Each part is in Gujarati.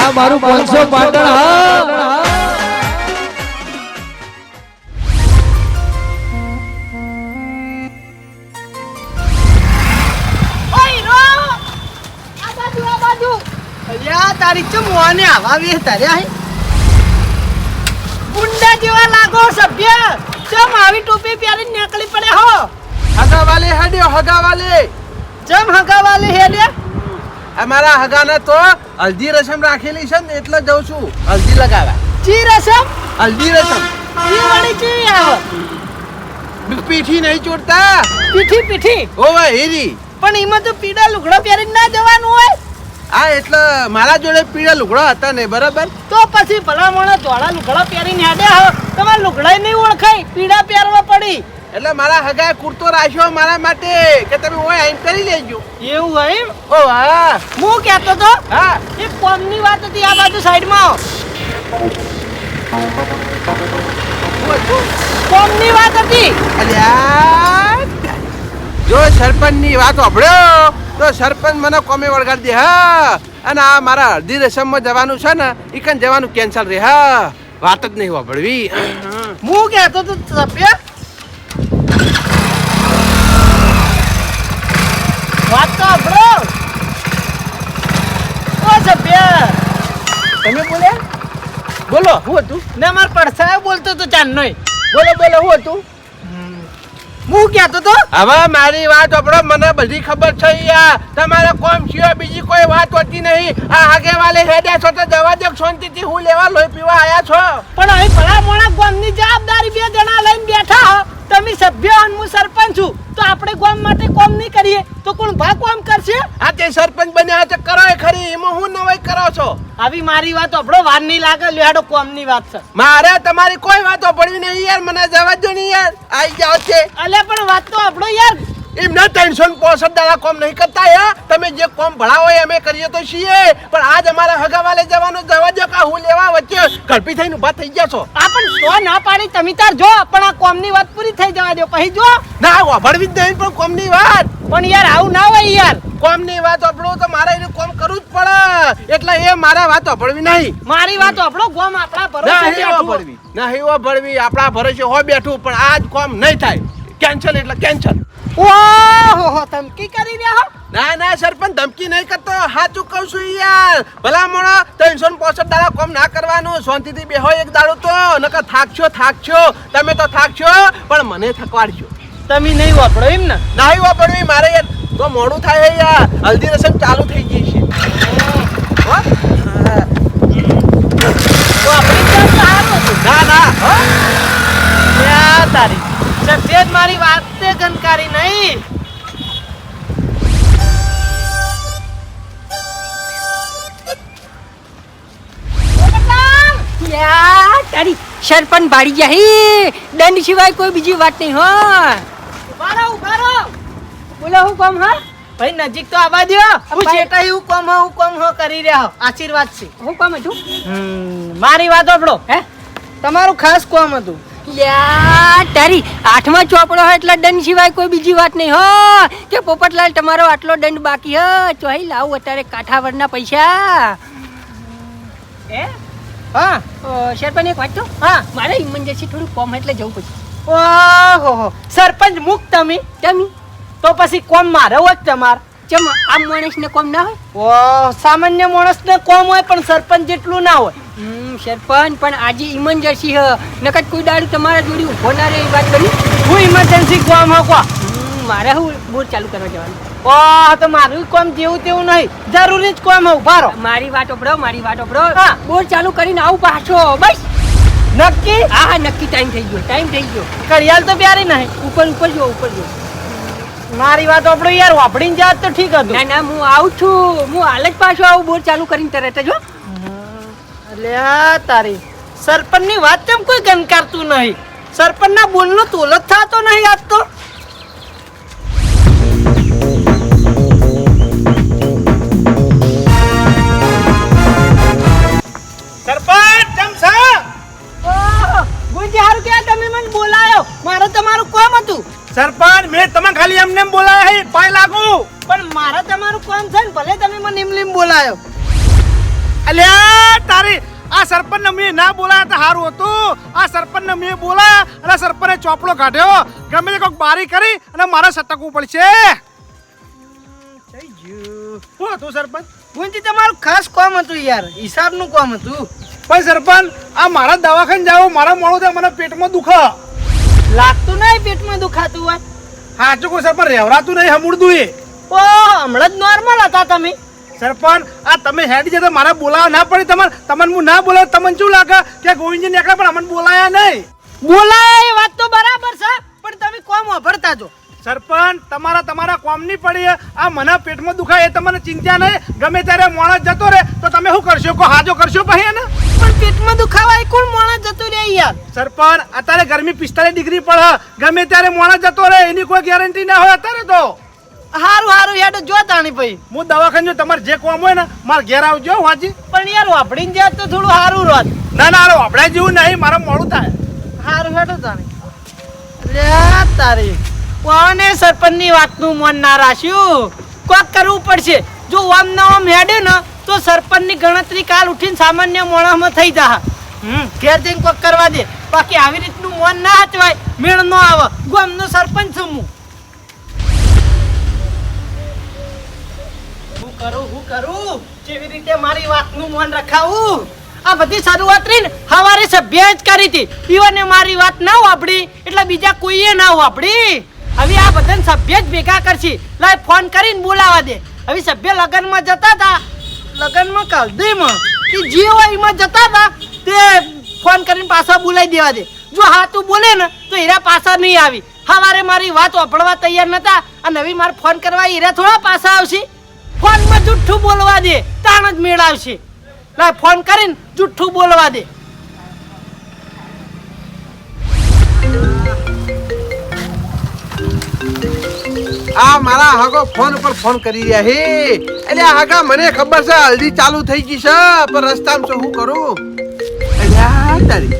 આ મારું 500 પાટણ હા તારી ચમવાને આવા વે તાર્યા હે ગુંડા જેવા લાગો સભ્ય ચમ આવી ટોપી પહેરીને નીકળી પડે હો હગાવાલે હેડ્યો હગાવાલે ચમ હગાવાલે હેડ્યા અમારા હગાને તો હલ્દી રસમ રાખેલી છે ને એટલે જઉં છું હલ્દી લગાવવા ચી રસમ હલ્દી રસમ ચી વળી ચી આવ પીઠી નહીં ચોડતા પીઠી પીઠી ઓવા હેરી પણ એમાં તો પીડા લુગડો પહેરીને ના જવાનું હોય આ એટલે મારા જોડે પીળા લુગડા હતા ને બરાબર તો પછી ભલામણ ધોળા લુગડા પહેરીને હેડ્યા હો તમારા લુગડા નહીં ઓળખાય પીડા પહેરવા પડી એટલે મારા હગાએ કુર્તો રાખ્યો મારા માટે કે તમે ઓય આઈન કરી લેજો એવું હોય ઓ હા હું કહેતો તો હા એક કોમની વાત હતી આ બાજુ સાઈડમાં કોમની વાત હતી અલ્યા જો સરપંચની વાત સાંભળ્યો તો સરપંચ મને કોમે વળગાડી દે હા અને આ મારા હળદી રસમમાં જવાનું છે ને ઈકન જવાનું કેન્સલ રે હા વાત જ નહીં સાંભળવી હું કહેતો તો સભ્ય વાત તો સાંભળો ઓ સભ્ય તમે બોલ્યા બોલો શું હતું ને માર પડછાયો બોલતો તો ચાંદનો બોલો બોલો શું હતું હું કહેતો તો હવે મારી વાત સાંભળો મને બધી ખબર છે યાર તમારે કોમ સિવાય બીજી કોઈ વાત હોતી નહીં આ આગેવાલે હેડ્યા છો તો જવા દો શાંતિથી હું લેવા લોહી પીવા આયા છો પણ હવે ભલા મોણા ગામની જવાબદારી બે જણા લઈને બેઠા હો તમે સભ્ય અને હું સરપંચ છું તો આપણે ગામ માટે કોમ નહીં કરીએ તો કોણ ભાગ કોમ કરશે આ તે સરપંચ બન્યા છે કરો ખરી એમાં હું નવાઈ કરો છો આવી મારી વાત આપણો વાર નહીં લાગે લેડો કોમની વાત છે મારે તમારી કોઈ વાતો પડવી નહીં યાર મને જવા દો નહીં યાર આઈ જાઓ છે અલે પણ વાત તો આપણો યાર એમના 365 દાડા કોમ નહીં કરતા યાર તમે જે કોમ ભણાવો એ અમે કરીએ તો છીએ પણ આજ અમારા હગાવાલે જવાનું જવા દો કે હું લેવા વચ્ચે ગળપી થઈને ઊભા થઈ ગયા છો આ પણ તો ના પાડી તમે તાર જો પણ આ કોમની વાત પૂરી થઈ જવા દો પછી જો ના વાભળવી જ નહીં પણ કોમની વાત પણ યાર આવું ના હોય યાર કોમની વાત આપણો તો મારે એને કોમ કરવું જ પડે એટલે એ મારા વાત વાપરવી નહીં મારી વાત આપણો ગોમ આપણા ભરોસે વાપરવી નહીં વાપરવી આપણા ભરોસે હો બેઠું પણ આજ કોમ નહીં થાય કેન્સલ એટલે કેન્સલ ઓહો ધમકી કરી રહ્યા હો ના ના સરપંચ ધમકી નહીં કરતો સાચું કહું છું યાર ભલા મોણા 365 દાડા કોમ ના કરવાનું શાંતિથી બેહો એક દાડો તો નકર થાકશો તમે તો થાકશો પણ મને થકવાડશો તમે નહીં વાપરો એમ ને નહીં વાપરવી મારે યાર તો મોડું થાય યાર હલ્દી રસમ ચાલુ થઈ ગઈ છે ના ના તારી સફેદ મારી વાત તે ગનકારી નહીં તારી સરપંચ બાળી જાય દંડ સિવાય કોઈ બીજી વાત નહીં હો ઉભા રહો બોલો હું કોમ હા ભાઈ નજીક તો આવવા દો હું ચેટા હું કોમ હો કરી રહ્યા આશીર્વાદ છે હું કોમ હતું મારી વાત સાંભળો હે તમારું ખાસ કોમ હતું યા તારી 8મા ચોપડો હોય એટલે દંડ સિવાય કોઈ બીજી વાત નહીં હો કે પોપટલાલ તમારો આટલો દંડ બાકી હો ચોહી લાવ અત્યારે કાઠાવરના પૈસા હે હા સરપંચ એક વાત તો હા મારે ઇમરજન્સી થોડું કોમ એટલે જવું પડશે ઓહો સરપંચ મુક તમે તો પછી કોમ મારે હોય તમાર ચમ આમ માણસને કોમ ના હોય ઓ સામાન્ય માણસને કોમ હોય પણ સરપંચ જેટલું ના હોય સરપંચ પણ આજે ઇમરજન્સી હ નકર કોઈ દાડું તમારા જોડી ઉભો ના રહે એ વાત કરી હું ઇમરજન્સી કોમ હો કો મારે હું બોર ચાલુ કરવા જવાનું ઓહ તો મારું કોમ જેવું તેવું નહીં જરૂરી જ કોમ હો ઉભા રહો મારી વાત ઓપડો બોર ચાલુ કરીને આવું પાછો બસ નક્કી હા નક્કી ટાઈમ થઈ ગયો કરિયાલ તો પ્યારી નહીં ઉપર જો મારી વાત આપણો યાર વાપડીને જાત તો ઠીક હતું ના હું આવું છું હું હાલ જ પાછો આવું બોર ચાલુ કરીને તરત જ અલ્યા તારી સરપંચ ની વાત કેમ કોઈ ગનકારતું નહીં સરપંચ ના બોલ નો તોલ જ થતો નહીં આજ તો સરપંચ કેમ છો ગુંજી હારું કે તમે મને બોલાયો મારે તમારું કામ હતું સરપંચ મેં તમે ખાલી એમને બોલાયા હે પાય લાગુ પણ મારે તમારું કામ છે ને ભલે તમે મને એમ બોલાયો અલ્યા તારી આ સરપંચને મેં ના બોલાયા તો સારું હતું. આ સરપંચને મેં બોલાયા અને સરપંચે ચોપડો કાઢ્યો. ગમે તે કોઈક બારી કરી અને મારે સટકવું પડશે. થઈ ગયું. શું હતું સરપંચ? ગુંજી તમારું ખાસ કામ હતું યાર, હિસાબનું કામ હતું. પણ સરપંચ આ મારા દવાખાને જાવ મારા મોડું થાય, મને પેટમાં દુખે. લાગતું નહીં પેટમાં દુખાતું હોય. સાચું કોઈ સરપંચ રહેવરાતું નહીં હમુડતું એ. ઓ હમણાં જ નોર્મલ હતા તમે. સરપંચ આ તમે હેડી જતા મારા બોલાવા ના પડી. તમને હું ના બોલાવ તમને શું લાગે કે ગોવિંદજી નીકળે પણ અમને બોલાયા નહીં? બોલાય એ વાત તો બરાબર છે, પણ તમે કોમ વાપરતા જો. સરપંચ તમારા કોમ નહીં પડી. આ મને પેટમાં દુખાય એ તમને ચિંતા નહીં. ગમે ત્યારે માણસ જતો રહે તો તમે શું કરશો? કો હાજો કરશો પછી એને? પણ પેટમાં દુખાવા એ કોણ માણસ જતું રહે યાર? સરપંચ અત્યારે ગરમી 45 ડિગ્રી પડે. ગમે ત્યારે માણસ જતો રહે એની કોઈ ગેરંટી ના હોય અત્યારે તો. હારું હારું યાર જો તાણી ભાઈ. હું દવાખાને જો તમારે જે કોમ હોય ને મારે ઘેર આવજો વાજી. પણ યાર વાપડીને જાય તો થોડું સારું રોત. ના ના આપડે જેવું નહીં, મારે મોડું થાય. હારું હેડો તાણી. લે તારી કોને સરપંચની વાતનું મન ના રાખ્યું? કોક કરવું પડશે. જો ઓમ ના ઓમ હેડે ને તો સરપંચની ગણતરી કાલ ઉઠીને સામાન્ય માણસમાં થઈ જા. ઘેર જઈને કોક કરવા દે. બાકી આવી રીતનું મન ના હચવાય, મેળ ન આવે. ગામનો સરપંચ છું હું. હું કરું કેવી રીતે મારી વાતનું મન રખાવું? આ બધી શરૂઆત રહી ને હવારે સભ્ય જ કરી હતી. ઈવને મારી વાત ના વાપડી એટલે બીજા કોઈએ ના વાપડી. હવે આ બધાને સભ્ય જ ભેગા કરશે. લાય ફોન કરીને બોલાવા દે. હવે સભ્ય લગનમાં જતા હતા, લગનમાં કલદીમાં કે જે હોય એમાં જતા હતા તે ફોન કરીને પાછા બોલાવી દેવા દે. જો હા તું બોલે ને તો હીરા પાછા નહીં આવી. હવારે મારી વાત વાપરવા તૈયાર નતા અને હવે મારે ફોન કરવા હીરા થોડા પાછા આવશે? ફોનમાં જુઠ્ઠું બોલવા દે, તાણ જ મેળ આવશે. લાય ફોન કરીને જુઠ્ઠું બોલવા દે. આ મારા હાગો ફોન ઉપર ફોન કરી રહ્યા હે. એટલે હાગા મને ખબર છે હલ્દી ચાલુ થઈ ગઈ છે, પણ રસ્તામાં શું કરું? અલ્યા તારી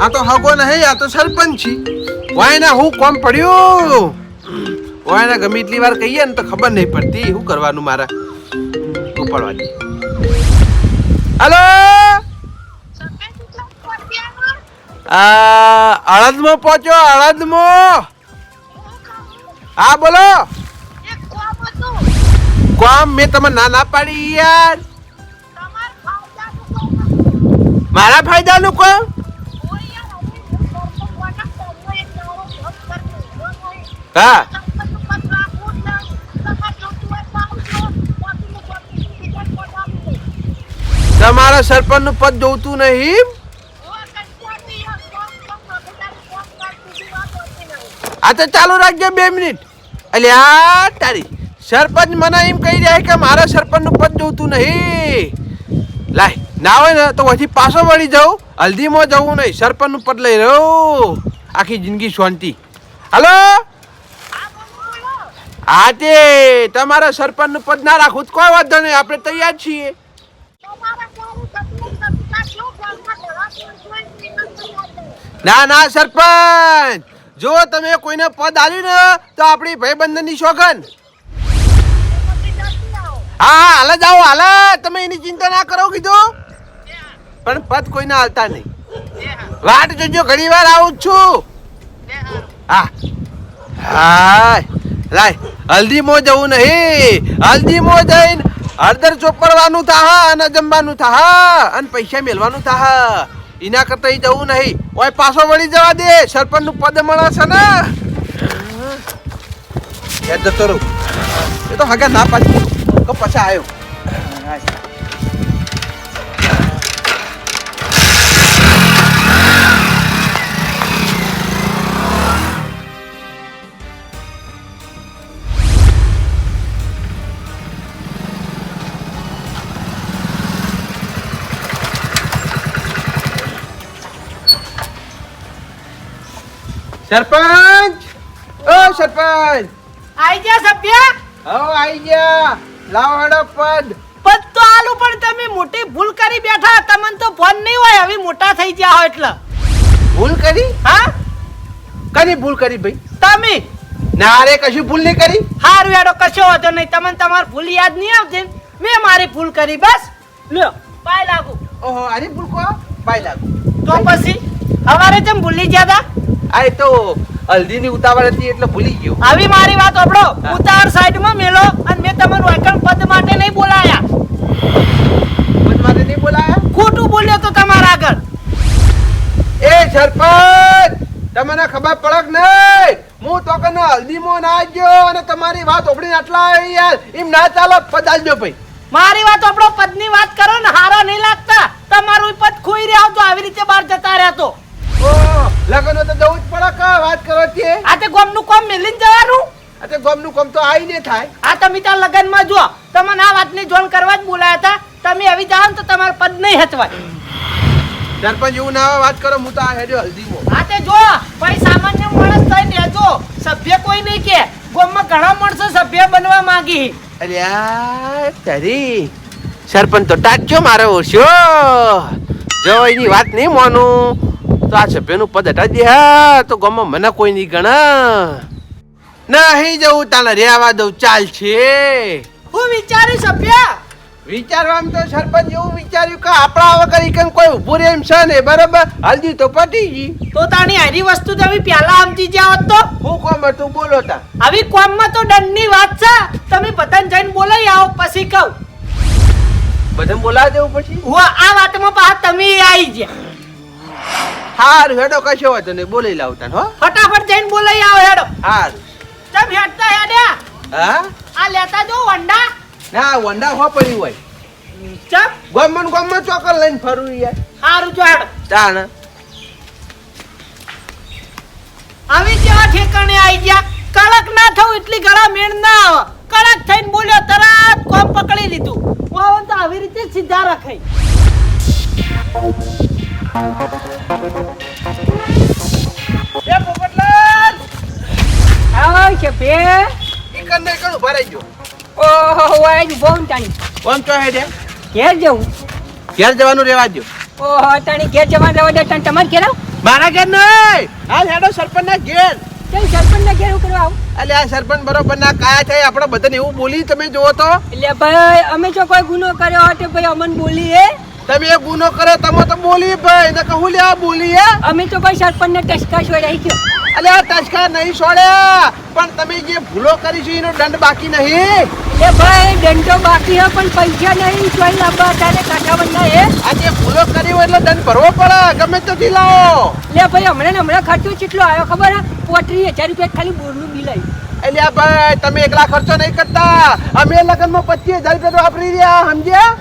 આ તો હાગો નહીં, આ તો સરપંચ છે. વાયના હું કોમ પડ્યું. વાયના ગમે એટલી વાર કહીએ ને તો ખબર નહીં પડતી શું કરવાનું મારે. ઉપાડવા દે. હલો અડદમાં પહોંચ્યો, અડદમાં. હા બોલો. કોમ મેં તમે ના પાડી યાર. મારા ફાયદાનું કોમ? હા તમારા સરપંચ નું પદ જોતું નહીં? આ તો ચાલુ રાખજો 2 મિનિટ. અલ્યા તારી સરપંચ મને એમ કહી રહ્યા કે મારા સરપંચ નું પદ જોતું નહીં. લાય ના હોય ને તો પછી પાછો વળી જાઉં. હલ્દીમાં જવું નહીં, સરપંચ નું પદ લઈ રહ્યો. આખી જિંદગી શાંતિ. હલો હા તે તમારા સરપંચ નું પદ ના રાખવું કોઈ વાંધો નહીં, આપણે તૈયાર છીએ. ના ના સરપંચ, જો તમે કોઈને પદ આલ્યું ને તો આપણી ભાઈબંધની સોગન. હા હાલ જ આવો, હાલ. તમે એની ચિંતા ના કરો કીધું, પણ પદ કોઈને હાલતા નહીં. વાટ જોજો, ઘણી વાર આવું જ છું. હા હા લાય હલ્દીમાં જવું નહીં. હલ્દીમાં જઈને હળદર ચોપડવાનું થાહ અને જમવાનું થાહ અને પૈસા મેળવાનું થાહ. એના કરતા જવું નહીં. ઓય પાછો વળી જવા દે, સરપંચ નું પદ મળે છે ને. એ જતો રહું. એ તો હગા ના પાછી તો પછી આવ્યો. સરપંચ, ઓ સરપંચ. આઈ જા સભ્ય. હો આઈ ગયા. લાવો હેડો પદ. પદ તો આલું પણ તમે મોટી ભૂલ કરી બેઠા. તમને તો ફોન નહીં હોય, હવે મોટા થઈ ગયા હોય એટલે. ભૂલ કરી? હા કની ભૂલ કરી ભાઈ? તમે. ના રે કશું ભૂલ નહીં કરી. હારું હેડો કશો વાંધો નહીં. તમને તમારી ભૂલ યાદ નહીં આવતી, મેં મારી ભૂલ કરી બસ. લ્યો બાય લાગુ. ઓહો આની ભૂલકો બાય લાગુ. તો પછી હવારે જેમ ભૂલી ગયા તા. આ એ તો હલ્દીની ઉતાવળ હતી એટલે ભૂલી ગયો. આવી મારી વાત સાંભળો. ઉતાર સાઈડમાં મેલો અને મેં તમારું એકણ પદ માટે નહીં બોલાયા. પદ માટે નહીં બોલાયા? ખોટું બોલ્યો તો તમારા આગળ. એ સરપંચ તમને ખબર પડક નહીં? હું તો કને હલ્દીમાં ના ગયો અને તમારી વાત ઓપડીને આટલા આવી યાર. એમ ના ચાલો પદ આલજો ભાઈ. મારી વાત સાંભળો. પદની વાત કરો ને હારા નહીં લાગતા. તમારું પદ ખોઈ રહ્યા તો આવી રીતે બહાર જતા રહ્યા તો. ઓ લગન તો જવું જ પડે કે વાત કરો છે. આ તે ગોમનું કામ મેલીને જવાનું. આ તે ગામનું કામ તો આઈને થાય. આ તમે ત્યાં લગનમાં જો તમને આ વાતની જોણ કરવા જ બોલાયા હતા. તમે આવી જાઓ ને તો તમારું પદ નહીં હચવાય. સરપંચ એવું ના વાત કરો. હું તો આ હેડ્યો હલ્દીમાં. આ તે જો ભાઈ સામાન્ય માણસ થઈને રહેજો. સભ્ય કોઈ નહીં કે. ગામમાં ઘણા માણસો સભ્ય બનવા માંગી. અરે યાર તારી સરપંચ તો ટાચ્યો મારો ઓછો. જો એની વાત નહીં માનું તો આ સભ્યનું પદ હટાવી દે. હા તો ગામમાં મને કોઈ નહીં ગણા. નહીં જવું તાને રેવા દઉં ચાલશે. હું વિચારું સભ્ય. વિચારવામાં તો સરપંચ એવું વિચાર્યું કે આપણા વગર ઈકન કોઈ ઊભું રહે એમ છે ને. બરોબર હલ્દી તો પટી ગઈ. તો તાણી હારી વસ્તુ તમે પહેલા સમજી ગયા હોત તો. હું કોમ હતું બોલો તા. આવી કોમમાં તો દંડની વાત છે. તમે બધાને જઈને બોલાઈ આવો પછી કહું. બધાને બોલાવી દેવું પછી. હું આ વાતમાં પાછા તમે આવી ગયા. હારું હેડો કશો વાંધો નહીં બોલાવી લાવતા હો. ફટાફટ જઈને બોલાઈ આવો હેડો. હારું. તમે હેડતા હેડ્યા. હા આ લેતા જો વંડા. ના વંડા હો પડ્યું હોય. ચપ ગમન ચોકર લઈને ફરું યાર. હારું જો હેડો. તાણ આવી જેવા ઠેકાણે આવી ગયા. કડક ના થવું એટલી ગળા મેળ ના આવે. કડક થઈને બોલ્યો તરત કોમ પકડી લીધું. વાવન તો આવી રીતે સીધા રખાય. એ પોપટલાલ આવો છે બે. ઈકન ને ઈકન ઉભા રહેજો. ઓહો વાય જ બોન તાણી. કોમ ચો હેડે ઘેર જવું. ઘેર જવાનું રેવા દો. ઓહો તાણી ઘેર જવા દેવા દે. તાણ તમારે ઘેર આવ. મારા ઘેર નહીં. હાલ હેડો સરપંચ ના ઘેર. તઈ સરપંચ ના ઘેર હું કરવા આવ. અલે આ સરપંચ બરોબર ના કાયા છે. આપણે બધાને એવું બોલી તમે જોવો તો. એટલે ભાઈ અમે જો કોઈ ગુનો કર્યો હોય તો ભાઈ અમન બોલીએ. તમે એ ગુનો કરે તમે તો બોલી ભાઈ ને કહું લેવા બોલીએ. અમે તો કોઈ સરપંચ ને ટસકા છોડાઈ ગયો. અલે આ ટચકા નહીં છોડ્યા પણ તમે જે ભૂલો કરી છે એનો દંડ બાકી નહીં. એટલે ભાઈ દંડો બાકી હે પણ પૈસા નહીં. ચોઈ લાવવા તારે કાઠા બંધા હે. આ જે ભૂલો કરી હોય એટલે દંડ ભરવો પડે ગમે તો લાવો. એટલે ભાઈ હમણાં ખર્ચો કેટલો આવ્યો ખબર હે? 35,000 રૂપિયા ખાલી બોરનું બિલ આવ્યું. એટલે આ ભાઈ તમે એકલા ખર્ચો નહીં કરતા. અમે લગનમાં 25,000 રૂપિયા તો વાપરી રહ્યા સમજ્યા.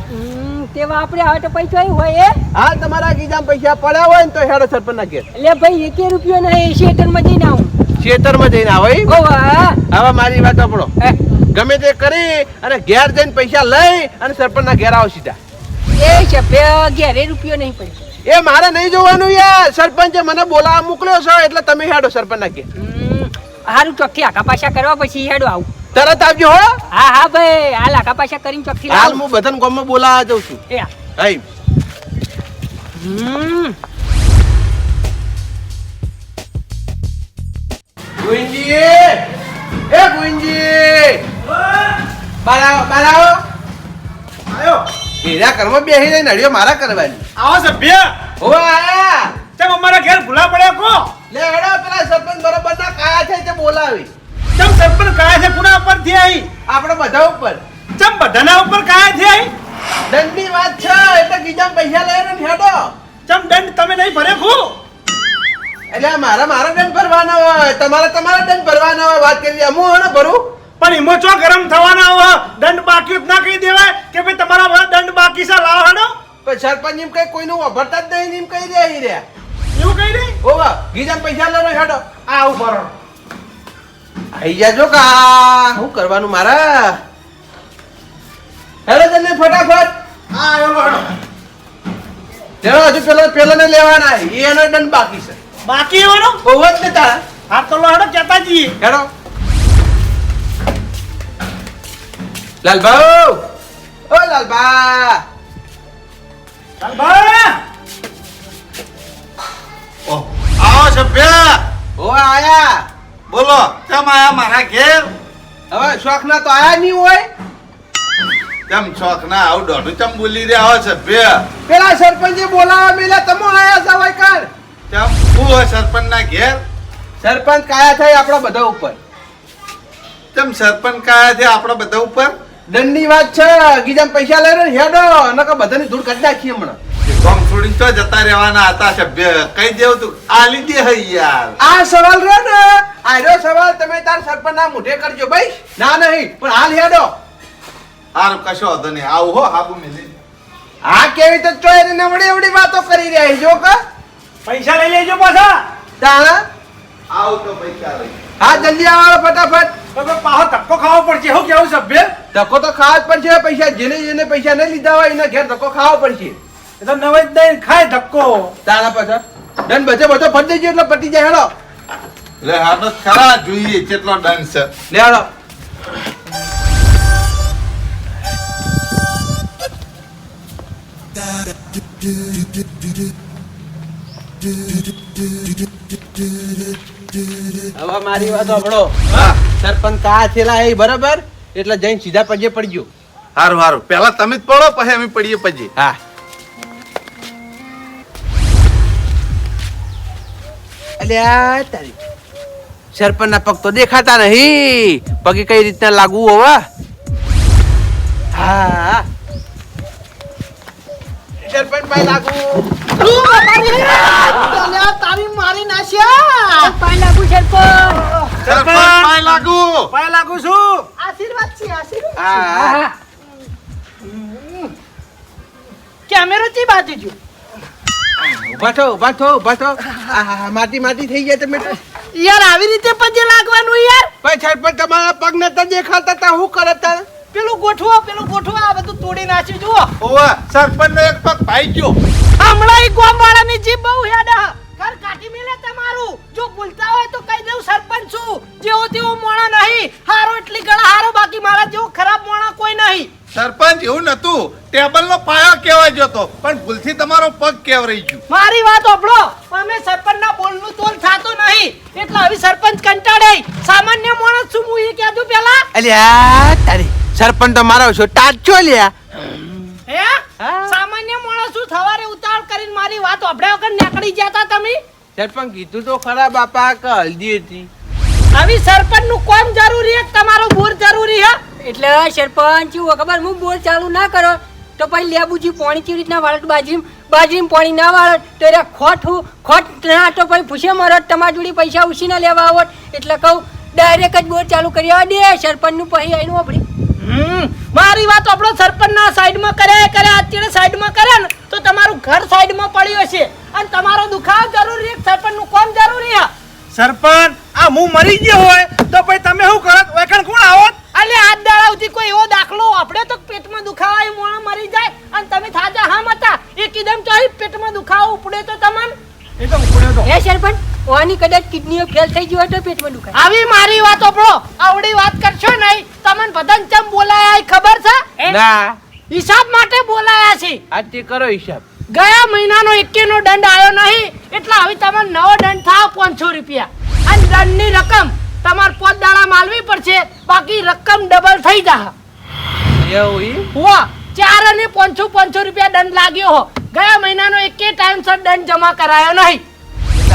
તેવા આપણે આવે તો પૈસા અહીં હોય એ. હા તમારા ગીજામાં પૈસા પડ્યા હોય ને તો હેડો સરપંચ ના ઘેર. એટલે ભાઈ 1 રૂપિયો નહીં. શેતરમાં જઈને આવું. ખેતરમાં જઈને આવો ઈ? ઓ વાહ. હવે મારી વાત સાંભળો. હે, ગમે તે કરી અને ઘેર જઈને પૈસા લઈ અને સરપંચ ના ઘેર આવો સીધા. એ છે બે 11 રૂપિયો નહીં પડે. એ મારે નહીં જોવાનું યાર. સરપંચે મને બોલાવા મોકલ્યો છે એટલે તમે હેડો સરપંચ ના ઘેર. હારું ચોખ્ખી આખા પાછા કરવા પછી હેડો આવું. તરત આવજો હો. હા હા ભાઈ હાલ આખા પાછા કરીને ચોખ્ખી હાલ લાવું. હું બધાને ગામમાં બોલાવા જઉં છું. એ હા. હઈ ગુંજી એ ગુંજી બારાવો બારાવો આયો એના ઘરમાં બેસી જઈને નડિયો મારા કરવાની. આવો સભ્ય. ઓ આયા તેમ અમારા ઘેર ભૂલા પડ્યા કો. લે હેડો પેલા સરપંચ બરોબર ના કાયા છે તે બોલાવી. ચમ સરપંચ કાયા છે કુના ઉપર થી આવી. આપણે બધા ઉપર ચમ બધાના ઉપર કાયા છે આવી. દંડની વાત છે એટલે ગીજા પૈસા લઈને હેડો. ચમ દંડ તમે નહીં ભરે ખુ. એટલે મારા દંડ ભરવાનો હોય તમારા દંડ ભરવાનો હોય. વાત કરી હું હણે ભરું પણ એમાં ચો ગરમ થવાના હોય. દંડ બાકી જ ના કહી દેવાય કે ભાઈ તમારા બધા દંડ બાકી છે લાવો હેડો. પણ સરપંચ એમ કઈ કોઈનું વાપરતા જ નહીં એમ કહી રહ્યા રહ્યા. એવું કહી દે. ઓવા ગીજા પૈસા લઈને હેડો. આ ઉપર આઈ જાજો કા શું કરવાનું મારા. હેડો તને ફટાફટ. આ આવ્યો હેડો. હેડો હજુ પેલો ને લેવાના એનો દંડ બાકી છે. બાકી એવાનો ઓવો જ ને તારા. હા તો લો હેડો કહેતા જઈએ. હેડો લાલભાઉ ઓ લાલબા. ચાલ ભાઈ. ઓ આવો સભ્ય. ઓ આયા. બોલો કેમ આયા મારા ઘેર. હવે શોખ ના તો આયા નહીં હોય. તેમ શોખ ના આવું દોઢું ચમ બોલી રહ્યા હો સભ્ય પેલા સરપંચે બોલાવા મેલા તમો આયા છો વૈકણ. તેમ હું હોય સરપંચ ના ઘેર સરપંચ કાયા થાય આપણા બધા ઉપર. તેમ સરપંચ કયા છે આપણા બધા ઉપર દંડની વાત છે, ગીજામ પૈસા લઈને હેડો નકર બધાની ધૂળ કાઢી નાખીએ હમણાં. ગોમ છોડીને તો જતા રહેવાના હતા સભ્ય કઈ દેવું તું આલી દે હઈ યાર આ સવાલ રહ્યો ને, આર્યો સવાલ તમે તાર સરપંચ ના મોઢે કરજો ભાઈ. ના નહીં પણ હાલ હેડો. હારું કશો વાંધો નહીં આવું હો હાબુ મેલી આ કેવી તો ચોય ને નવડી એવડી વાતો કરી રહ્યા છો કે પૈસા લઈ લેજો પાછા. તાણા આવું તો પૈસા લઈ હા જલ્દી આવો ફટાફટ. હવે પાછો ધક્કો ખાવો પડશે. હું કેવું સભ્ય? ધક્કો તો ખાવા જ પડશે. પૈસા જેને પૈસા નહીં લીધા હોય એના ઘેર ધક્કો ખાવો પડશે. એ તો નવાઈ જ દઈને ખાય ધક્કો. તારા પાછા દંડ બધો ફરી દેજો એટલે પટી જાય. હેડો લે હાનો ખરા જોઈએ કેટલો દંડ છે લે હેડો. હવે મારી વાત સાંભળો. સરપંચ કા થયેલા એ બરાબર એટલે જઈને સીધા પજે પડજો. હારું હારું પેલા તમે જ પડો પછી અમે પડીએ પછી હા અલ્યા તારી સરપંચ ના પગ તો દેખાતા નહીં. પગે કઈ રીતના લાગવું હવે? હા સરપંચ ભાઈ લાગુ. તારી મારી નાશ્યા પાય લાગુ સરપંચ. સરપંચ પાય લાગુ પાય લાગુ છું. આશીર્વાદ છે આશીર્વાદ. હા કેમેરો ચી બાજુ જો ઉભા થો. માટી થઈ ગયા તમે તો. યાર આવી રીતે પજે લાગવાનું યાર. ભાઈ સરપંચ તમારા પગ નતા દેખાતા તા શું કરે તા? પેલું ગોઠવો આ બધું તોડી નાખ્યું જુઓ. ઓવા સરપંચ નો એક પગ ભાઈ ગયો હમણાં ઈ ગોમ વાળાની જીભ બહુ હેડા. ઘર કાઢી મેલે તમારું. જો ભૂલતા હોય તો કહી દઉં સરપંચ છું. જેવો તેવો મોણા નહીં. હારો એટલી ગળા હારો, બાકી મારા જેવો ખરાબ મોણા કોઈ નહીં. સરપંચ એવું નતું ટેબલ નો પાયો કેવાય જતો પણ ભૂલથી તમારો પગ કેવરાઈ ગયો મારી વાત સાંભળો. અમે સરપંચના બોલનું તોલ થાતો નહીં. એટલે હવે સરપંચ કંટાળે. સામાન્ય માણસ છું હું એ કહેજો પેલા. અલ્યા તારી સરપંચ તો મારો છો ટાચો લ્યા. હે સામાન્ય માણસ છું. સવારે ઉતાવળ કરીને મારી વાત સાંભળ્યા વગર નીકળી જતા તમે. સરપંચ કીધું તો ખરા બાપા કે હલ્દી હતી. હવે સરપંચ નું કામ જરૂરી છે, તમારો બોર જરૂરી છે. એટલે સરપંચ એવું ખબર હું બોર ચાલુ ના કરો તો પછી લેબુજી પાણી કેવી રીતના વાળત બાજરીમાં પાણી ના વાળત તો એ ખોટ ના તો પછી પૂછે મરત તમારા જોડી પૈસા ઉછીના લેવા આવત એટલે કહું ડાયરેક્ટ જ બોર ચાલુ કરી દે સરપંચ નું પછી આવીને વાપરી. મારી વાત આપણો સરપંચ ના સાઈડ માં કરે અત્યારે સાઈડ માં કરે ને તો તમારું ઘર સાઈડ માં પડ્યું હશે અને તમારો દુખાવ જરૂરી છે. સરપંચ નું કામ જરૂરી છે. સરપંચ આ હું મરી ગયો હોય તો પછી તમે શું કરત? વેકણ કોણ આવત? અલે હાથ દાડાવથી કોઈ એવો દાખલો આપણે તો પેટમાં દુખાવા એ મોણા મરી જાય અને તમે થાજા હામ હતા એકદમ ચાહી પેટમાં દુખાવો ઉપડે તો તમને એ તો ઉપડ્યો તો. હે સરપંચ ઓની કદાચ કિડનીઓ ફેલ થઈ ગયો હોય તો પેટમાં દુખાય. આવી મારી વાત આપણો આવડી વાત કરશો નહીં. તમને બધાને ચમ બોલાયા એ ખબર છે? ના હિસાબ માટે બોલાયા છે. આજ તે કરો હિસાબ. ગયા મહિનાનો એકેનો દંડ આવ્યો નહીં એટલે હવે તમારે નવો દંડ થાવ 500 રૂપિયા અને દંડની રકમ તમારે 5 દાડા માલવી પડશે, બાકી રકમ ડબલ થઈ જા. એવું હો 4 અને 500 રૂપિયા દંડ લાગ્યો હો. ગયા મહિનાનો એકે ટાઈમસર દંડ જમા કરાયો નહીં.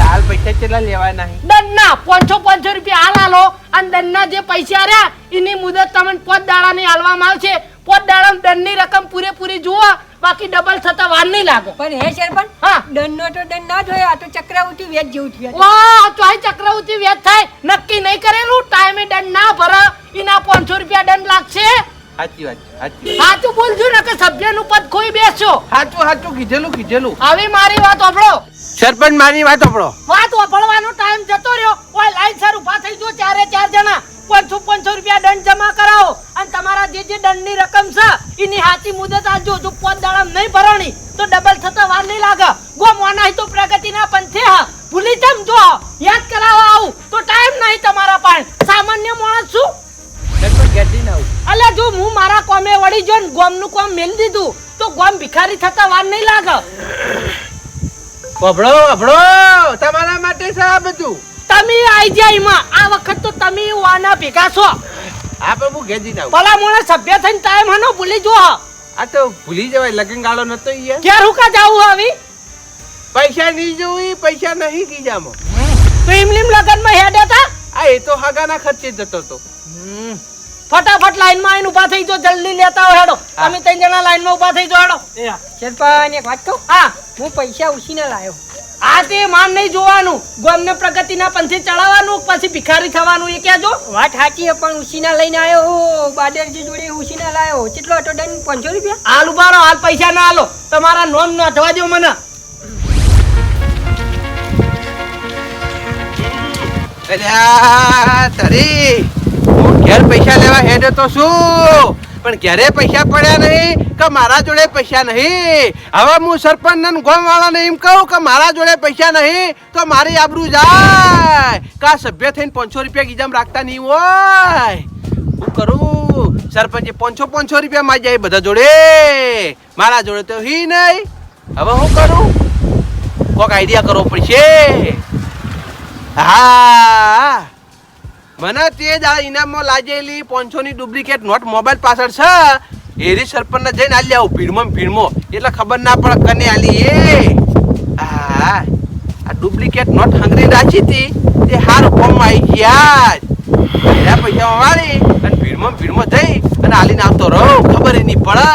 હાલ પૈસા કેટલા લેવાય નહીં? દંડના 500 રૂપિયા હાલ આલો અને દંડના જે પૈસા રહ્યા એની મુદત તમને 5 દાડાની હાલવામાં આવશે. 5 દાડા દંડની રકમ પૂરેપૂરી જુઓ, બાકી ડબલ થતા વાર નહીં લાગે. પણ હે સરપંચ હા દંડનો તો દંડ ના જ હોય આ તો ચક્રાવતી વ્યાજ જેવું થયું. વાહ ચોહી ચક્રવૃત્તિ વ્યાજ થાય. નક્કી નહીં કરેલું ટાઈમે દંડ ના ભરે એના 500 રૂપિયા દંડ લાગશે. સાચી વાત છે, સાચી વાત. સાચું બોલજો ને કે સભ્યનું પદ ખોઈ બેસશો. સાચું કીધેલું. હવે મારી વાત સાંભળો. સરપંચ મારી વાત સાંભળો. વાત સાંભળવાનો ટાઈમ જતો રહ્યો. ઓય લાઈન સર ઊભા થઈ જો 4 જણા 500 રૂપિયા દંડ જમા કરાવો અને તમારા જે દંડની રકમ છે એની હાથી મુદત આજો. જો 5 દાડા નહીં ભરણી તો ડબલ થતા વાર નહીં લાગે. ગો મોનાઈ તો પ્રગતિના પંથે હા ભૂલી જમ જો યાદ કરાવવા આવું તો ટાઈમ નહીં તમારા પાસે. સામાન્ય માણસ છું. સરપંચ ગેડી ના આવું. અલ્યા જો હું મારા કોમે વળી જો ને ગોમનું કોમ મેલ દીધું તો ગોમ ભિખારી થતા વાર નહીં લાગે. અભળો તમારા માટે છે આ બધું. તમે આઈ જાય એમાં આ વખત તો તમે વાના ભેગા છો. હા પણ હું ઘેર જઈને આવું. ભલા મોણા સભ્ય થઈને ટાઈમ હનો ભૂલી જો આ તો ભૂલી જવાય લગન ગાળો નતો યાર. ક્યાં રૂકા જાવું આવી પૈસા નહીં જોઈ પૈસા નહીં કીજામાં. તો ઇમલીમ લગનમાં હેડે હતા આ એ તો હગાના ખર્ચે જતો હતો. ફટાફટ લાઈનમાં આવીને ઊભા થઈ જો જલ્દી લેતા હો હેડો હા. તમે 3 જણા લાઈનમાં ઊભા થઈ જો હેડો સરપંચ એક વાત કહું હા હું પૈસા ઉછીને લાયો આ તે માન નહીં જોવાનું ગોમને પ્રગતિના પંથે ચડાવવાનું પછી ભિખારી થવાનું એ કહેજો વાત સાચી છે પણ ઉછીના લઈને આવ્યો હું બાદરજી જોડે ઉછીના લાયો કેટલો હતો ડન 500 રૂપિયા હાલ ઉભા રહો હાલ પૈસા ના આલો તમારા નોમ નોંધવા દો મને અલ્યા તારી હું ઘેર પૈસા લેવા હેડ્યો તો શું પણ ઘરે પૈસા પડ્યા નહીં કે મારા જોડે પૈસા નહીં. હવે હું સરપંચ ને ગામ વાળાને એમ કહું કે મારા જોડે પૈસા નહીં તો મારી આબરૂ જાય કા સભ્ય થઈને 500 રૂપિયા ગીજામ રાખતા નહીં હોય. હું કરું સરપંચે 500 રૂપિયા માં જાય બધા જોડે મારા જોડે તો હી નહીં. હવે હું કરું કોક આઈડિયા કરવો પડશે. હા મને તે જ આ ઇનામમાં લાગેલી 500 ની ડુપ્લિકેટ નોટ મોબાઈલ પાછળ છે એરી સરપંચ ને જઈને આલી આવું ભીડમાં એટલે ખબર ના પડે કને આલી એ. હા આ ડુપ્લિકેટ નોટ હંગરી રાખી હતી તે હાર ફોર્મમાં આવી ગયા જ પૈસા વાળી અને ભીડમાં જઈ અને આલીને આવતો રહો ખબર એ નહીં પડે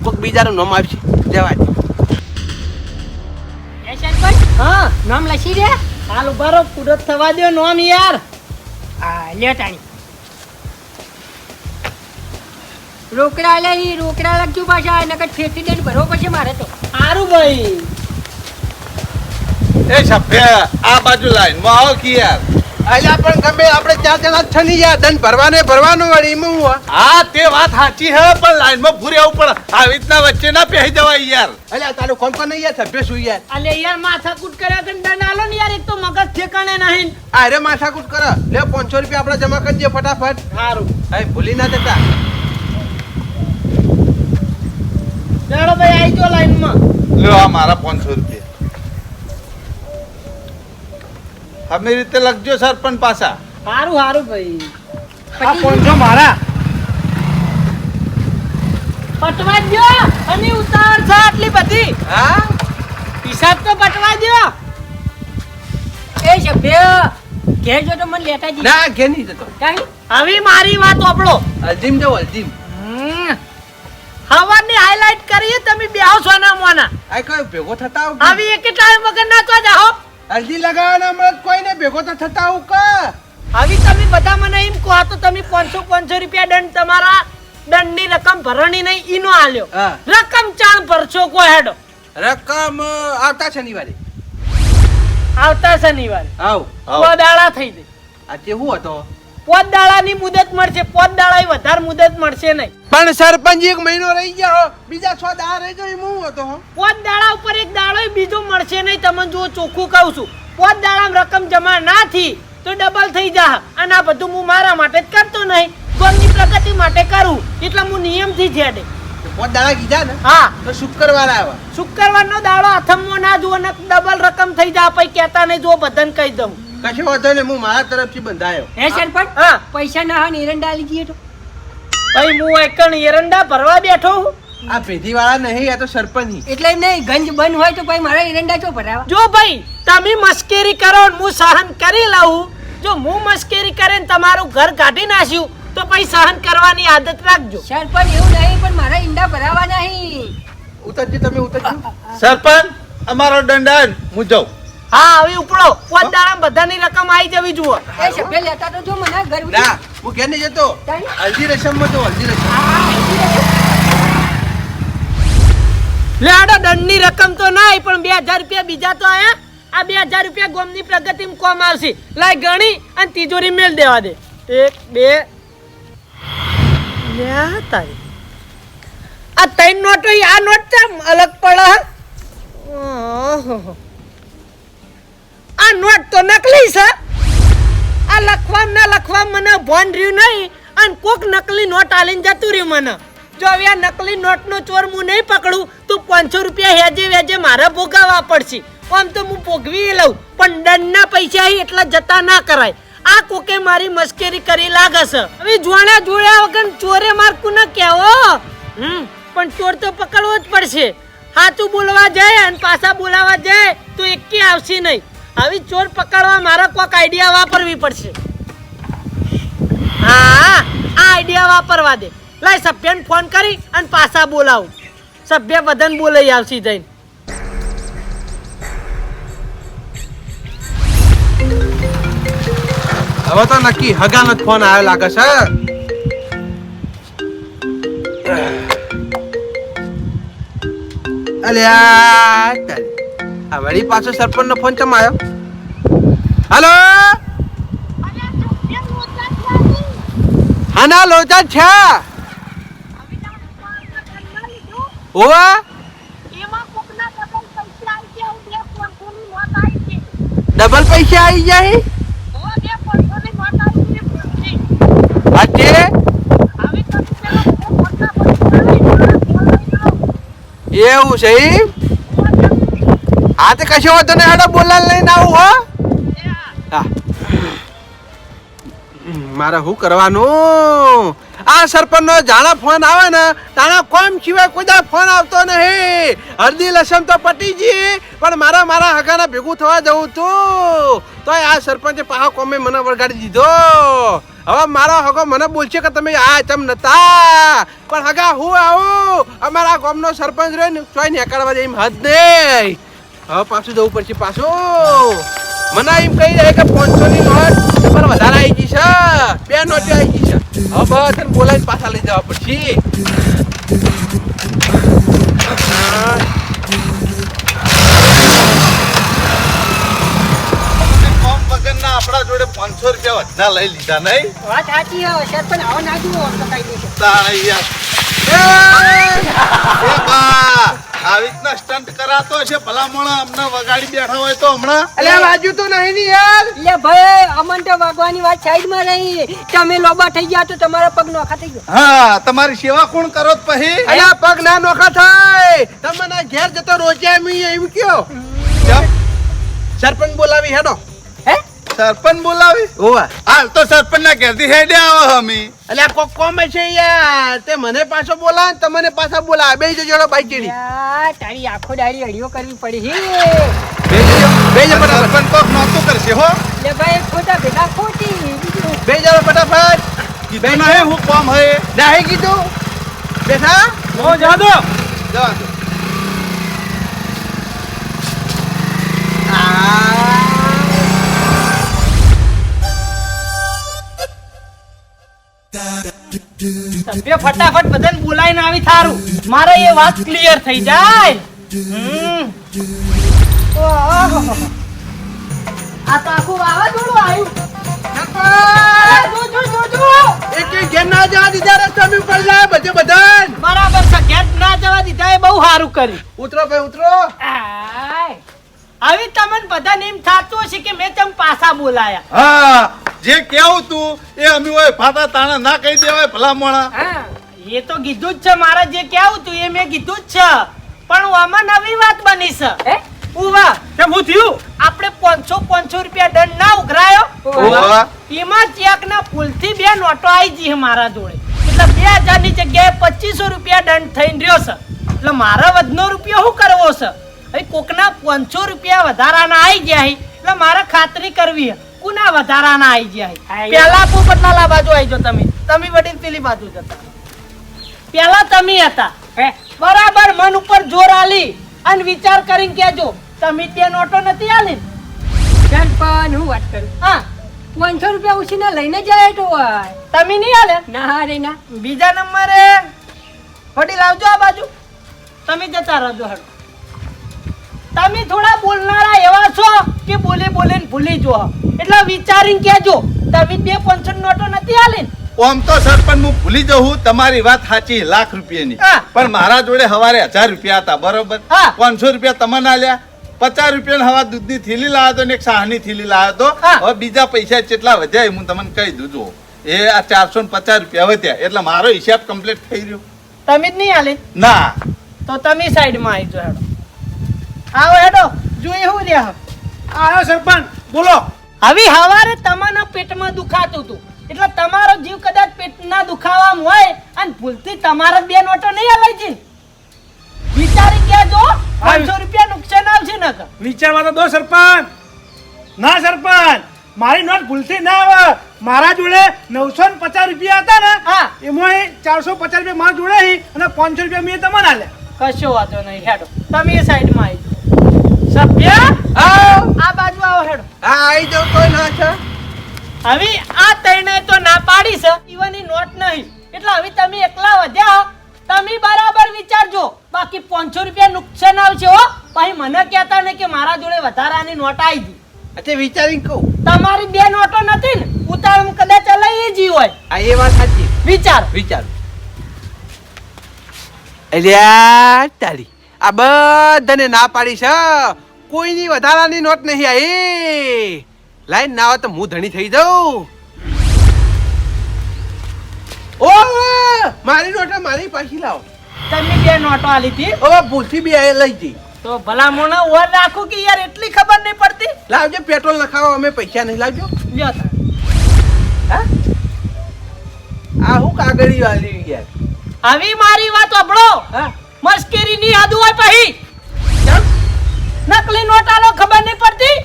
કોઈક બીજાનું નામ આવશે જવા દે. એ સરપંચ હા નામ લખી દે હાલ ઉભા રહો પૂરો થવા દો નોમ યાર હા લેટાણી રોકડા લઈ રોકડા લખજો પાછા નકર ફેટી દઈને ભરવો પડશે મારે તો સારું ભાઈ એ સભ્ય આ બાજુ લાઈનમાં આવો કે યાર. અલ્યા પણ ગમે આપણે 4 જણા જ છે ને યાર દંડ ભરવાનો વળી એમાં હું હા તે વાત સાચી હે પણ લાઈનમાં ભૂરી આવવું પડે આવી રીતના વચ્ચે ના બેસી જવાય યાર. અલ્યા તારું કોમ પર નહીં યાર સભ્ય શું યાર અલે યાર માથાકૂટ કર્યા કે દંડ આલો ને યાર એક તો મગજ ઠેકાણે નહીં અરે માથાકૂટ કરે લે 500 રૂપિયા આપણે જમા કરજે ફટાફટ. સારું હવે ભૂલી ના જતા. ચાલો ભાઈ આવી જો લાઈનમાં લ્યો આ મારા 500 રૂપિયા અમે રીતે લખજો સરપંચ પાછા. સારું સારું ભાઈ આ 500 મારા પટવા દો અને ઉતાર છે આટલી બધી હા હિસાબ તો પટવા દો એ સભ્ય ઘેર જો તો મને લેતા જી ના ઘેર નહીં જતો. કાંઈ હવે મારી વાત ઓપડો અલજીમ જાવ અલજીમ. હવાની હાઈલાઈટ કરીએ તમે બેહો સોના મોના આ કયો ભેગો થતા આવું હવે એક ટાઈમ વગર ના તો જાઓ અલજી લગાવવાના હમણાં કોઈને ભેગો તો થતા આવું કા. હવે તમે બધા મને એમ કહો તો તમે 500 રૂપિયા દંડ તમારા દંડની રકમ ભરણી નહીં ઈનો આલ્યો હા. રકમ ચાણ ભરશો કો હેડો રકમ આવતા શનિવારે આવતા શનિવારે આવ પોદાળા થઈ દે આ તે હું હતો પોદાળાની મુદત મળશે પોદાળાએ વધારે મુદત મળશે નહીં પણ સરપંચ 1 મહિનો રહી ગયા હો બીજા 6 દાડા રહી ગયો એમ હું હતો. પોદાળા ઉપર એક દાડો બીજો મળશે નહીં તમને જો ચોખ્ખું કહું છું પોદાળામાં રકમ જમા ના થી તો ડબલ થઈ જા અને આ બધું હું મારા માટે જ કરતો નહીં ગોમની પ્રગતિ માટે કરું એટલે હું નિયમથી જ હેડે 5 દાડા કીધા ને હા તો શુક્રવારે આવ્યા. શુક્રવારનો દાડો હાથમમાં ના જુઓ ને ડબલ રકમ થઈ જા પછી કહેતા નહીં જો બધાને કહી દઉં કશો વાંધો નહીં હું મારા તરફથી બંધાયો. હે સરપંચ હા પૈસા ના હોય એરંડા આલી જઈએ તો ભાઈ હું એકણ એરંડા ભરવા બેઠો હું આ પેઢી વાળા નહીં આ તો સરપંચ ની. એટલે એમ નહીં ગંજ બંધ હોય તો ભાઈ મારા એરંડા ચો ભરાવા જો ભાઈ તમે મસ્કરી કરો ને હું સહન કરી લઉં જો હું મસ્કરી કરે ને તમારું ઘર કાઢી નાખ્યું તો પછી સહન કરવાની આદત રાખજો સરપંચ એવું નહીં પણ મારા ઈંડા ભરાવા નહીં ઉતરજો તમે ઉતરજો. સરપંચ અમારો દંડ હું જાઉં. હા હવે ઉપડો પોત દાડા બધાની રકમ આવી જવી જુઓ એ સભ્ય લેતા તો જો મને ઘર ના હું ઘેર નહીં જતો હલ્દી રસમમાં તો હલ્દી રસમ. લેડો દંડની રકમ તો ના પણ 2000 રૂપિયા બીજા તો આયા આ 2000 રૂપિયા ગોમની પ્રગતિમાં કોમ આવશે લાય ગણી અને તિજોરી મેલ દેવા દે 1 2 લ્યા તારી આ 3 નોટો આ નોટ ચમ અલગ પડે ઓહો આ નોટ તો નકલી છે આ લખવા મને ભોન રહ્યું નહીં અને કોક નકલી નોટ આલીને જતું રહ્યું મને જો હવે આ નકલી નોટનો ચોર હું નહીં પકડું તો 500 રૂપિયા હેજે વેજે મારે ભોગવવા પડશે આમ તો હું ભોગવી લઉં પણ દંડના પૈસા એટલા જતા ના કરાય આ કોકે મારી મસ્કરી કરી લાગે છે. હવે જોણા જોયા વગર ચોરે મારકું ન કહેવો. પણ ચોર તો પકડવો જ પડશે. સાચું બોલવા જાય અને પાછા બોલાવા જાય તો એકે આવશે નહીં. હવે ચોર પકડવા મારા કોઈક આઈડિયા વાપરવી પડશે. હા, આ આઈડિયા વાપરવા દે. લાય સભ્યને ફોન કરી અને પાછા બોલાવું. સભ્ય બધાને બોલાઈ આવશે જઈને. હવે તો નક્કી હગાનો જ ફોન આવ્યો લાગે છે. અલ્યા આ વળી પાછો સરપંચ નો ફોન ચમ આવ્યો? હાલો, હાના લોચા છે? ઓવા ડબલ પૈસા આવી જાય? હાચે? એવું છે એમ? હા તે કશો વાંધો નહીં, હેડો બોલાલ લઈને આવું હો. હા, મારે શું કરવાનું? આ સરપંચ નો જાણા ફોન આવે ને તાણા કોમ સિવાય કોઈ ફોન આવતો નહીં. હળદી લસણ તો પટી જી, પણ મારા હગાના ભેગું થવા જવું તું તો આ સરપંચે પાહા કોમે મને વળગાડી દીધો. હવે મારો હગો મને બોલશે કે તમે આ ચમ નતા, પણ હગા હું આવું અમારા ગામનો સરપંચ રહ્યો ને ચોય નીકળવા દે એમ હદ નહીં. હવે પાછું જવું પડશે. પાછું મને એમ કહી જાય કે 500 ની નોટ તમારે વધારે આવી ગઈ છે, 2 નોટ આવી ગઈ છે. હવે બધાને બોલાવીને પાછા લઈ જવા પડશે. કોમ વગરના આપણા જોડે 500 રૂપિયા વધના લઈ લીધા નહીં? વાત સાચી હે સરપંચ. આવો ના જુઓ આમ તો કાઈ દેશે. તાણે યાર એ બા આવી રીતના સ્ટન્ટ કરાતો છે ભલામણ અમને વગાડી બેઠા હોય તો હમણાં. અલ્યા વાજુ તો નહીં ને યાર. લે ભાઈ, અમન તો વાગવાની વાત સાઈડમાં રહી. તમે લોબા થઈ ગયા તો તમારા પગ નોખા થઈ ગયો. હા, તમારી સેવા કોણ કરો પછી? અલ્યા પગ ના નોખા થાય. તમને ઘેર જતો રોજે એમ કયો સરપંચ બોલાવી હેડો. હે સરપંચ બોલાવી? ઓવા હાલ તો સરપંચ ના ઘેરથી હેડે આવો અમે. અલ્યા કોક કોમ છે યાર. તે મને પાછો બોલા ને તમને પાછા બોલા. બે જજો બાઈક ચડી. યાર, તારી આખો દાડી અડીઓ કરવી પડી હે. બે જજો ફટાફટ. સરપંચ તો નહોતું કરશે હો. લે ભાઈ, ખોટા ભેગા ખોટી. બે જજો ફટાફટ. કીધું નહીં હું કોમ હે. નાહી કીધું બેઠા ઓ જાદો જવા દો. સભ્ય ફટાફટ બધાને બોલાવીને આવી થારું. મારે એ વાત ક્લિયર થઈ જાય. ઓહો, આ તો આખું વાવાઝોડું આવ્યું. એક ઘેર ના જવા દીધા રસ્તા પર પડી જાય બધે બધાન. બરાબર છે, ઘેર ના જવા દીધા એ બહુ સારું કર્યું. ઉતરો ભાઈ ઉતરો. આય. હવે તમને બધાને એમ થાતું હશે કે મેં તમ પાછા બોલાયા. હા, જે કેવું તું એ અમે હોય ફાટા તાણા ના કહી દેવાય ભલામણ. હા, એ તો કીધું જ છે. મારા જે કેવું તું એ મેં કીધું જ છે. પણ આમાં નવી વાત બની છે. હે ઉવા કેમ હું થયું? આપણે 500 રૂપિયા દંડ ના ઉઘરાયો. ઓવા. એમાં ચેક ના ફૂલથી 2 નોટો આવી ગઈ મારા જોડે. એટલે 2000 ની જગ્યાએ 2500 રૂપિયા દંડ થઈને રહ્યો છે. એટલે મારા વધનો રૂપિયો શું કરવો છે? હવે કોકના 500 રૂપિયા વધારાના આવી ગયા છે, એટલે મારે ખાતરી કરવી છે કુના વધારાના આવી ગયા છે. પેલા પોપટલાલા બાજુ આવી જો તમે વડીલ પેલી બાજુ જતા. પેલા તમે હતા. બરાબર મન ઉપર જોર આલી અને વિચાર કરીને કેજો તમે 2 નોટો નથી આલી. સરપંચ, હું વાત કરું. હા, 500 રૂપિયા ઉછીને લઈને જાય તો હોય. તમે નહીં આલે. ના રે ના. બીજા નંબરે વડીલ આવજો આ બાજુ. તમે જતા રહેજો. હડો તમે થોડા બોલનારા એવા છો કે બોલે ને ભૂલી જો. એટલે વિચારીને કેજો તમે 2 500 નોટો નથી આલી. ઓમ તો સરપંચ હું ભૂલી જઉં, તમારી વાત સાચી, લાખ રૂપિયાની. હા. પણ મારા જોડે હવારે 1000 રૂપિયા હતા, બરોબર? હા. 500 રૂપિયા તમને આલ્યા, 50 રૂપિયા હવા દૂધની થેલી લાવ્યો તો ને એક સાહની થેલી લાવ્યો તો. હા. હવે બીજા પૈસા કેટલા વધ્યા એ હું તમને કહી દઉં. જો એ આ 450 રૂપિયા વધ્યા એટલે મારો હિસાબ કમ્પ્લીટ થઈ રહ્યો. તમે જ નહીં આલી ના, તો તમે સાઈડમાં આવી જો. હેડો આવો હેડો જોઈએ હું રહ્યા. આયો સરપંચ બોલો. હવે હવારે તમારા પેટમાં દુખાતું હતું એટલે તમારો જીવ કદાચ પેટના દુખાવામાં હોય અને ભૂલથી તમારા બે નોટો નહીં હલાઈ છે ને. વિચારી કહેજો 500 રૂપિયા નુકસાન આવશે ને કે વિચારવા તો દો સરપંચ. ના સરપંચ, મારી નોટ ભૂલથી ના આવે. મારા જોડે 950 રૂપિયા હતા ને, હા. એમાં 450 રૂપિયા મારા જોડે હી અને 500 રૂપિયા મેં તમને આલ્યા. કશો વાંધો નહીં હેડો તમે એ સાઈડમાં આવી જાઓ. સભ્ય આ બાજુ આવો હેડો. હા આવી જાઉં કોઈ ના છે. હવે આ તઈને તો ના પાડી છે ઈવાની નોટ નહીં એટલે હવે તમે એકલા વધ્યા હો. તમે બરાબર વિચારજો બાકી 500 રૂપિયા નુકસાન આવશે હો. પછી મને કહેતા ને કે મારા જોડે વધારાની નોટ આવી ગઈ. અચ્છા વિચારીને કહું. તમારી બે નોટો નથી ને ઉતાવળ કદાચ લઈ જી હોય. આ એ વાત સાચી. વિચાર વિચાર. અલ્યા તારી આ બધાને ના પાડી છે. કોઈની વધારાની નોટ નહીં આવી. લાઈન ના આવે તો હું ધણી થઈ જાઉં. ઓ મારી નોટ મારી પાછી લાવો. તમે બે નોટો આલી હતી ઓ ભૂલથી બી આ લઈ જઈ. તો ભલા મોણા ઓર રાખું કે યાર એટલી ખબર નહીં પડતી. લાવજો પેટ્રોલ નખાવો અમે પૈસા નહીં લાવજો. લ્યો તાર. હા આ હું કાગળી વાલી યાર. હવે મારી વાત સાંભળો. હા મસ્કરી ની યાદ હોય પછી નકલી નોટ આલો ખબર નહીં પડતી.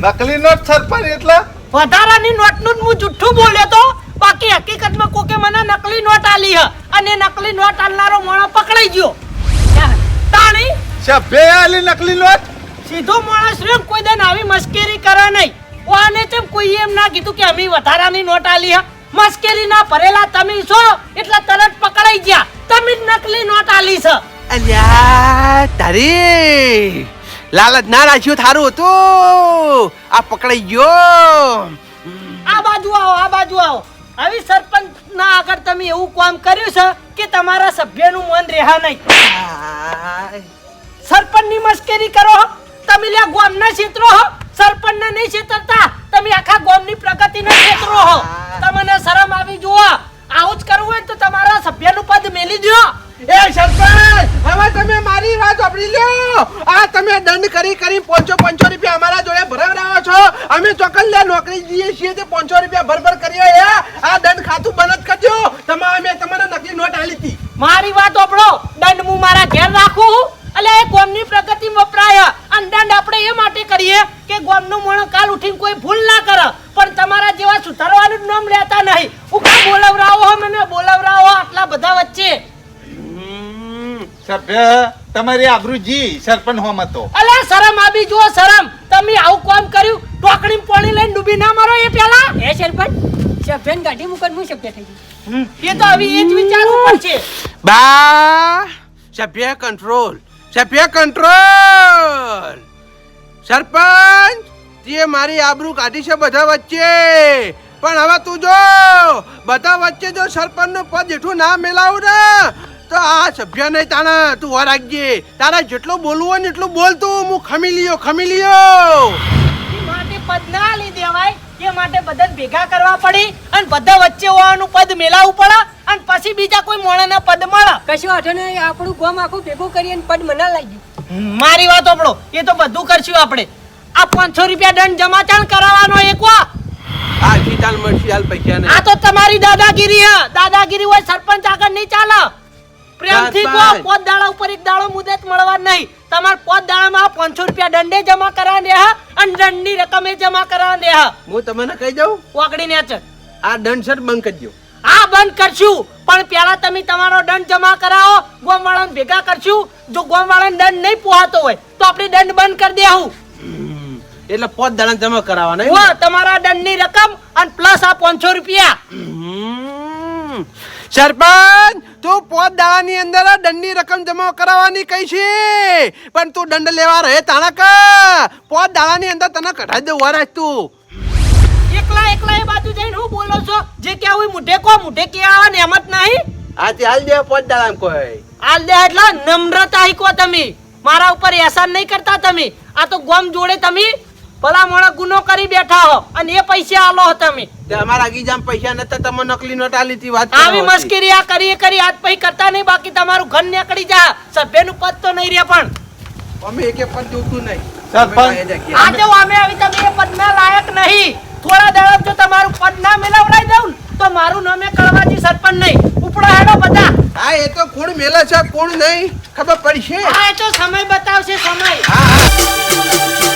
નકલી નોટ સરપંચ એટલે વધારાની નોટ નું હું જુઠ્ઠું બોલ્યો તો બાકી હકીકતમાં કોકે મને નકલી નોટ આલી હ અને નકલી નોટ આલનારો માણસ પકડાઈ ગયો. તાણી સભ્ય આલી નકલી નોટ. સીધો માણસ રહ્યો ને કોઈ દિન આવી મસ્કરી કરે નહીં. ઓને તેમ કોઈ એમ ના કીધું કે અમે વધારાની નોટ આલી હ. મસ્કરી ના ભરેલા તમે છો એટલે તરત પકડાઈ ગયા. તમે જ નકલી નોટ આલી છે. અલ્યા તારી લાલચ ના રાખ્યું થારું હતું. આ પકડાઈ ગયો. આ બાજુ આવો આ બાજુ આવો. હવે સરપંચ ના આગળ તમે એવું કામ કર્યું છે કે તમારા સભ્યનું મન રહ્યા નહીં. સરપંચ ની મસ્કરી કરો હો. તમે લ્યા ગામના ક્ષેત્રો હો. સરપંચ ને નહીં છેતરતા તમે આખા ગામની પ્રગતિના ક્ષેત્રો હો. તમને શરમ આવી જુઓ. આવું જ કરવું હોય તો તમારા સભ્યનું પદ મેલી દો. એ સરપંચ હવે તમે મારી વાત સાંભળી લ્યો. આ તમે દંડ કરી 500 રૂપિયા અમારા જોડે ભરાવરાવો છો. અમે ચોકલ્યા નોકરી જઈએ છીએ તે 500 રૂપિયા ભરભર કરીએ. આ દંડ ખાતું બંધ જ કરજો. અમે તમને નકલી નોટ આલી હતી. મારી વાત સાંભળો. દંડ હું મારા ઘેર રાખું એટલે એ ગામની પ્રગતિ વપરાય અને દંડ આપણે એ માટે કરીએ કે ગામનું મોણો કાલ ઉઠીને કોઈ ભૂલ ના કરે. પણ તમારા જેવા સુધારવાનું જ નામ લેતા નહીં. ઉકા બોલાવરાવો હો મને બોલાવરાવો આટલા બધા વચ્ચે. સભ્ય તમારી આબરૂજી સરપંચ હોમ હતો. અલે શરમ આવી જુઓ શરમ. તમે આવું કામ કર્યું ટોકણી પાણી લઈને ડૂબી ના મારો એ પેલા. એ સરપંચ સભ્યન ગાડી મુકન હું સભ્ય થઈ ગયું. એ તો હવે એ જ વિચારવું પડશે. બા સભ્ય કંટ્રોલ. સભ્ય કંટ્રોલ. સરપંચ તે મારી આબરૂ કાઢી છે બધા વચ્ચે. પણ હવે તું જો બધા વચ્ચે જો સરપંચ નું પદ જેઠું ના મેલાવું ને તો આ સભ્ય નહીં તાણા તું વાર રાખજે. તારા જેટલું બોલવું હોય ને એટલું બોલ તું. હું ખમી લ્યો. એ માટે પદ ના લઈ દેવાય. એ માટે બધાને ભેગા કરવા પડી અને બધા વચ્ચે હોવાનું પદ મેલાવવું પડે અને પછી બીજા કોઈ મોણાના પદ મળે. કશું વાંધો નહીં, આપણું ગામ આખું ભેગું કરીને પદ મના લાગ્યું. મારી વાત સાંભળો. એ તો બધું કરશું આપણે. આ 500 રૂપિયા દંડ જમા ચાણ કરાવવાનો એકવા. આ શીતાલ મળશે હાલ પૈસા ને. આ તો તમારી દાદાગીરી હે. દાદાગીરી હોય સરપંચ આગળ નહીં ચાલે. પ્રેમથી કહો 5 દાડા ઉપર 1 દાડો મુદત મળવા નહીં. તમાર 5 દાડામાં 500 રૂપિયા દંડે જમા કરાવી દે અને દંડની રકમે જમા કરાવી દે. હું તમને કહી દઉં ઓગળી ને ચડ. આ દંડ સર બંધ કરજો. હા બંધ કરશું પણ પેલા તમે તમારો દંડ જમા કરાવો. ગામવાળાને ભેગા કરશું. જો ગામવાળાને દંડ નહીં પોહાતો હોય તો આપણે દંડ બંધ કરી દેવું. એટલે 5 દાડા જમા કરાવવાના. ઓ તમારા દંડની રકમ અને પ્લસ આ 500 રૂપિયા. સરપંચ તું 5 દાડાની અંદર આ દંડની રકમ જમા કરાવવાની કઈ છે પણ તું દંડ લેવા રહે તાણા કા 5 દાડાની અંદર તને કઢાઈ દઉં વરાજ તું. એકલા એકલા એ બાજુ જઈને હું બોલો છો. જે કેવું મુઢે કો મુઢે કે આવા ને એમ જ નહીં. આ તે હાલ દે 5 દાડામાં કોઈ. હાલ દે એટલે નમ્રતા કો તમે. મારા ઉપર એહસાન નહીં કરતા તમે. આ તો ગોમ જોડે તમે ભલા મોણા ગુનો કરી બેઠા હો અને એ પૈસા આલો હો તમે. તે અમારા ગીજામ પૈસા નતા તમે નકલી નોટ આલી હતી વાત આવી મસ્કરી આ કરી આજ પૈ કરતા નહીં. બાકી તમારું ઘર નીકળી જા. સભ્યનું પદ તો નહીં રે પણ અમે એક પદ જોતું નહીં. સરપંચ આજે અમે આવી તમે એ પદના લાયક નહીં. થોડા દાડા જો તમારું પદ ના મેળવડાઈ દઉં ને તો મારું નામે કળવાજી સરપંચ નહીં. ઉપડો હેડો બધા. હા એ તો કોણ મેલે છે કોણ નહીં ખબર પડશે હા એ તો સમય બતાવશે સમય. હા